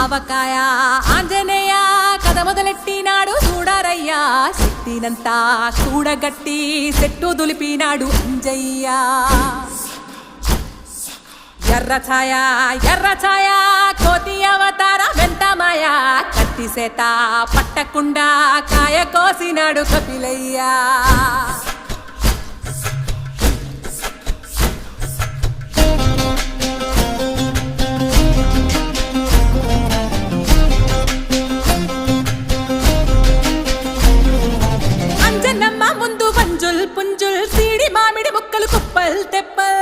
ఆవకాయ ఆంజనేయ కథ మొదలెట్టినాడు చూడారయ్యా శక్తినంతా చూడగట్టి చెట్టు దులిపినాడు అంజయ్య ఎర్ర ఛాయ కోతి అవతార వెంటమాయ కత్తి సేత పట్టకుండా కాయ కోసినాడు కపిలయ్యా అంజనమ్మ ముందు వంజుల్ పుంజుల్ సీడి మామిడి ముక్కలు కుప్పల్ తెప్పల్